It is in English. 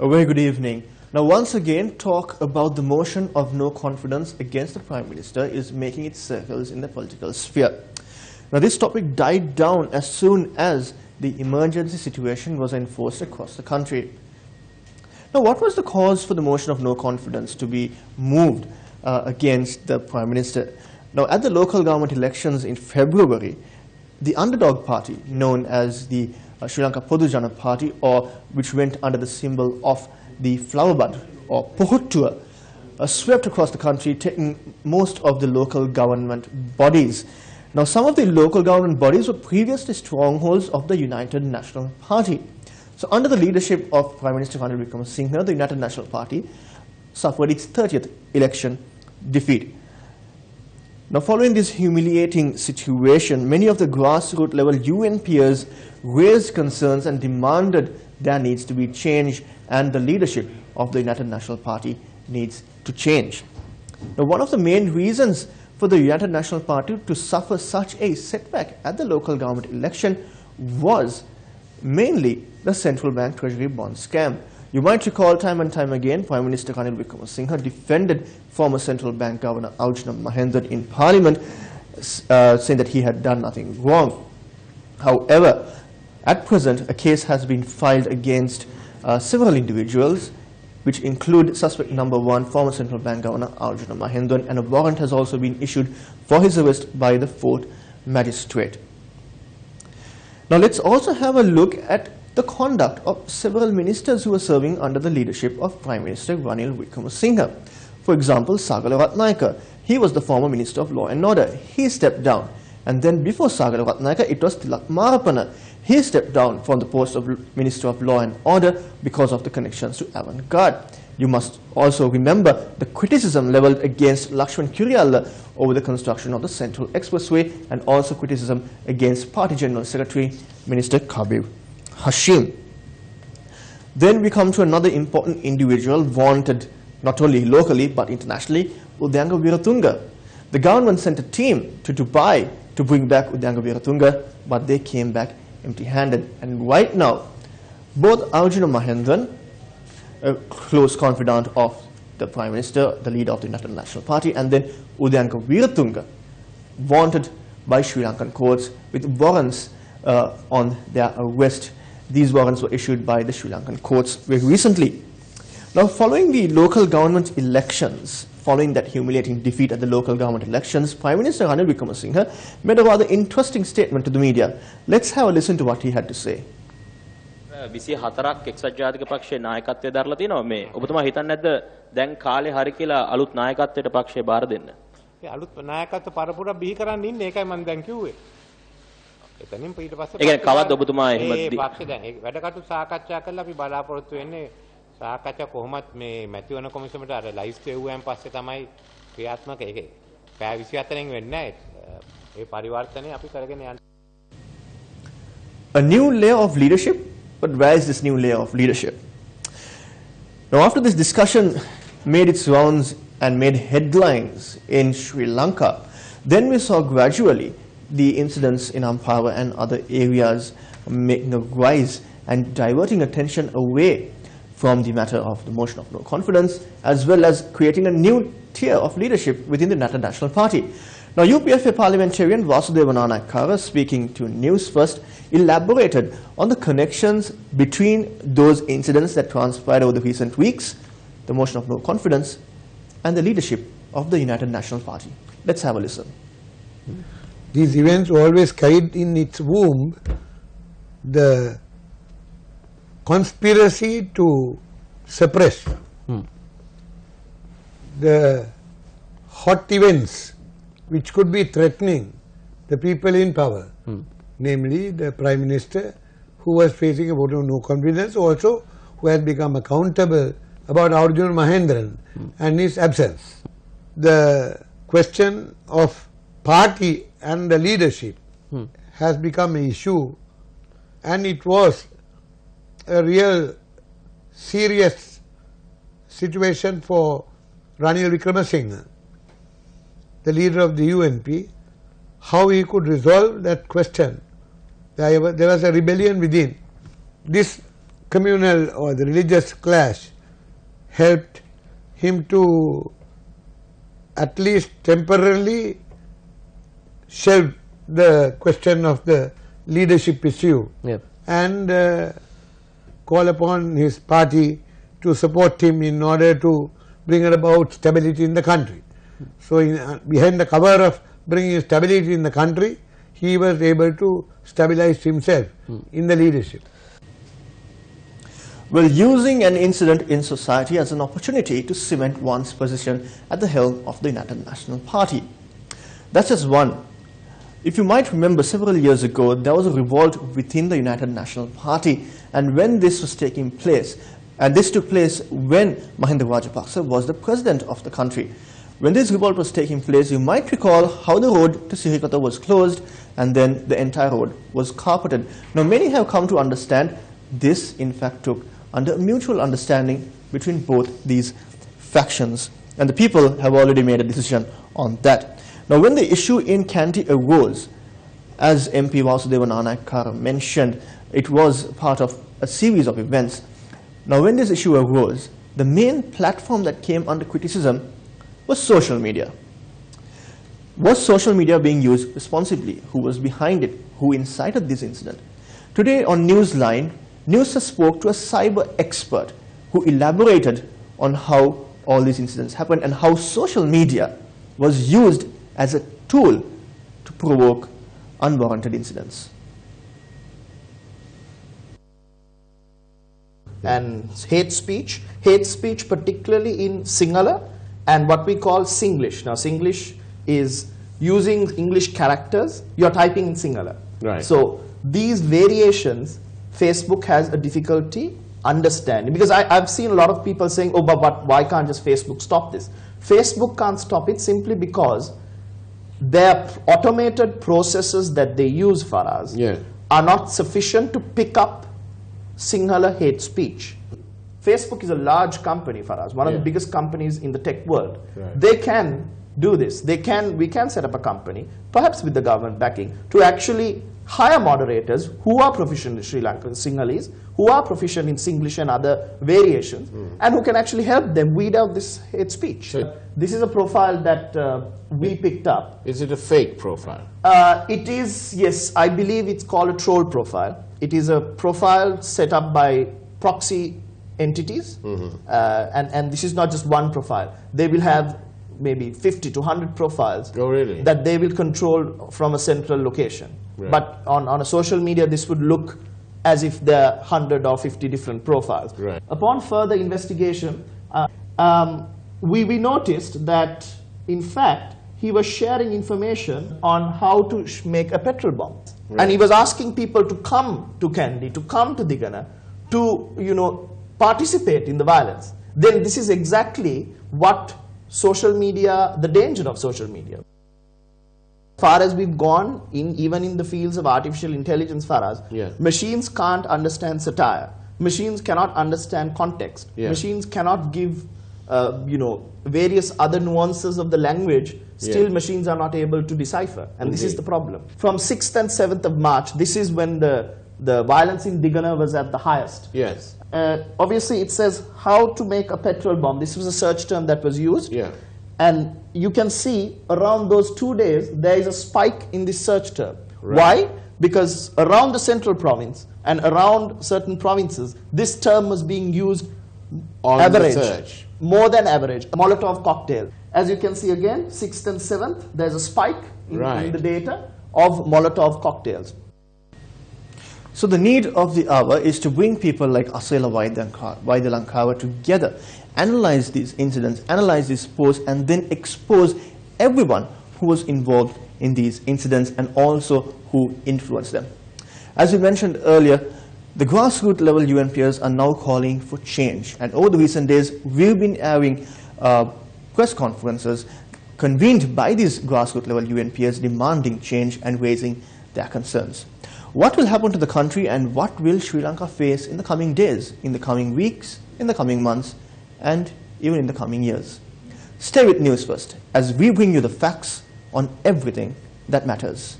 A very good evening. Now, once again, talk about the motion of no confidence against the Prime Minister is making its circles in the political sphere. Now, this topic died down as soon as the emergency situation was enforced across the country. Now, what was the cause for the motion of no confidence to be moved against the Prime Minister? Now, at the local government elections in February, the underdog party, known as the Sri Lanka Podujana Party, or which went under the symbol of the flower bud or pohuttua, swept across the country, taking most of the local government bodies. Now, some of the local government bodies were previously strongholds of the United National Party. So, under the leadership of Prime Minister Ranil Wickremesinghe, the United National Party suffered its 30th election defeat. Now, following this humiliating situation, many of the grassroots level UNPers raised concerns and demanded there needs to be change, and the leadership of the United National Party needs to change. Now, one of the main reasons for the United National Party to suffer such a setback at the local government election was mainly the central bank treasury bond scam. You might recall time and time again, Prime Minister Ranil Wickremesinghe defended former central bank governor Arjuna Mahendran in Parliament, saying that he had done nothing wrong. However, at present, a case has been filed against several individuals, which include suspect number 1, former central bank governor Arjuna Mahendran, and a warrant has also been issued for his arrest by the 4th magistrate. Now, let's also have a look at the conduct of several ministers who were serving under the leadership of Prime Minister Ranil Wickremesinghe. For example, Sagala Ratnayaka. He was the former Minister of Law and Order. He stepped down. And then before Sagala Ratnayaka, it was Tilak Marapana. He stepped down from the post of Minister of Law and Order because of the connections to avant-garde. You must also remember the criticism leveled against Lakshman Kuriyalla over the construction of the Central Expressway, and also criticism against Party General Secretary Minister Kabir Hashim. Then we come to another important individual wanted not only locally but internationally, Udayanga Weeratunga. The government sent a team to Dubai to bring back Udayanga Weeratunga, but they came back empty-handed. And right now, both Arjuna Mahendran, a close confidant of the Prime Minister, the leader of the United National Party, and then Udayanga Weeratunga, wanted by Sri Lankan courts with warrants on their arrest. These warrants were issued by the Sri Lankan courts very recently. Now, following the local government elections, following that humiliating defeat at the local government elections, Prime Minister Ranil Wickremesinghe made a rather interesting statement to the media. Let's have a listen to what he had to say. 24ක් එක්සත් ජාතික පක්ෂයේ නායකත්වයේ දරලා තිනවා මේ ඔබතුමා හිතන්නේ නැද්ද දැන් කාලේ හරි කියලා අලුත් නායකත්වයට පක්ෂය බාර දෙන්න? ඒ අලුත් නායකත්ව පරපුර බිහි කරන්න ඉන්නේ ඒකයි මම දැන් කිව්වේ. එතනින් ඊට පස්සේ ඒ කියන්නේ කවද්ද ඔබතුමා එහෙම පක්ෂය දැන් ඒ වැඩ කටයුතු සාකච්ඡා කරලා අපි බලාපොරොත්තු වෙන්නේ සාකච්ඡා කොහොමත් මේ මැතිවරණ කොමිසමට අර ලයිස්ට් එව්වයන් පස්සේ තමයි ක්‍රියාත්මක ඒක පැය 24න් වෙන්නේ නැහැ. ඒ පරිවර්තනය අපි කරගෙන යන්න. A new layer of leadership? But where is this new layer of leadership? Now, after this discussion made its rounds and made headlines in Sri Lanka, then we saw gradually the incidents in Ampara and other areas making a rise and diverting attention away from the matter of the motion of no confidence, as well as creating a new tier of leadership within the United National Party. Now, UPFA parliamentarian Vasudeva Nanayakkara, speaking to Newsfirst, elaborated on the connections between those incidents that transpired over the recent weeks, the motion of no confidence, and the leadership of the United National Party. Let's have a listen. These events always carried in its womb the conspiracy to suppress the hot events which could be threatening the people in power, namely the Prime Minister, who was facing a vote of no confidence, also who has become accountable about Arjuna Mahendran and his absence. The question of party and the leadership has become an issue, and it was a real serious situation for Ranil Wickremesinghe, the leader of the UNP, how he could resolve that question. There was a rebellion within. This communal or the religious clash helped him to at least temporarily shelve the question of the leadership issue, Yep. and call upon his party to support him in order to bring about stability in the country. So behind the cover of bringing stability in the country, he was able to stabilize himself in the leadership. Well, using an incident in society as an opportunity to cement one's position at the helm of the United National Party. That's just one. If you might remember, several years ago, there was a revolt within the United National Party, and when this was taking place, and this took place when Mahinda Rajapaksa was the president of the country. When this revolt was taking place, you might recall how the road to Sirikota was closed, and then the entire road was carpeted. Now, many have come to understand this, in fact, took under mutual understanding between both these factions, and the people have already made a decision on that. Now, when the issue in Kandy arose, as MP Vasudeva Nanayakkara mentioned, it was part of a series of events. Now, when this issue arose, the main platform that came under criticism was social media. Was social media being used responsibly? Who was behind it? Who incited this incident? Today on Newsline, Newsfirst spoke to a cyber expert who elaborated on how all these incidents happened and how social media was used as a tool to provoke unwarranted incidents. And hate speech particularly in Sinhala and what we call Singlish. Now, Singlish is using English characters, you're typing in Sinhala. Right. So these variations, Facebook has a difficulty understanding, because I've seen a lot of people saying, oh, but why can't just Facebook stop this? Facebook can't stop it simply because their automated processes that they use for us are not sufficient to pick up Sinhala hate speech. Facebook is a large company for us, one of the biggest companies in the tech world. Right. They can do this. We can set up a company, perhaps with the government backing, to actually hire moderators who are proficient in Sri Lankan Sinhalese, who are proficient in Singlish and other variations, and who can actually help them weed out this hate speech. So this is a profile that we picked up. is it a fake profile? It is, yes, I believe it's called a troll profile. It is a profile set up by proxy entities, and this is not just one profile. They will have maybe 50 to 100 profiles that they will control from a central location. Right. But on a social media, this would look as if there are 100 or 50 different profiles. Right. Upon further investigation, we noticed that, in fact, he was sharing information on how to make a petrol bomb. Right. And he was asking people to come to Kandy, to come to Digana, to participate in the violence. Then this is exactly what social media, the danger of social media. As far as we've gone, even in the fields of artificial intelligence, Faraz, machines can't understand satire. Machines cannot understand context. Machines cannot give, various other nuances of the language. Still, machines are not able to decipher, and this is the problem. From 6th and 7th of March, this is when the violence in Digana was at the highest. Yes. Obviously, it says how to make a petrol bomb. This was a search term that was used. Yeah. And you can see around those 2 days, there is a spike in this search term. Right. Why? Because around the central province and around certain provinces, this term was being used On average, the search. more than average. Molotov cocktail. As you can see again, 6th and 7th, there's a spike in the data of Molotov cocktails. So the need of the hour is to bring people like Asela Vaidyalankara together, analyze these incidents, analyze these posts, and then expose everyone who was involved in these incidents and also who influenced them. As we mentioned earlier, the grassroots level UNPers are now calling for change, and over the recent days we've been airing press conferences convened by these grassroots level UNPers demanding change and raising their concerns. What will happen to the country, and what will Sri Lanka face in the coming days, in the coming weeks, in the coming months, and even in the coming years? Stay with News First as we bring you the facts on everything that matters.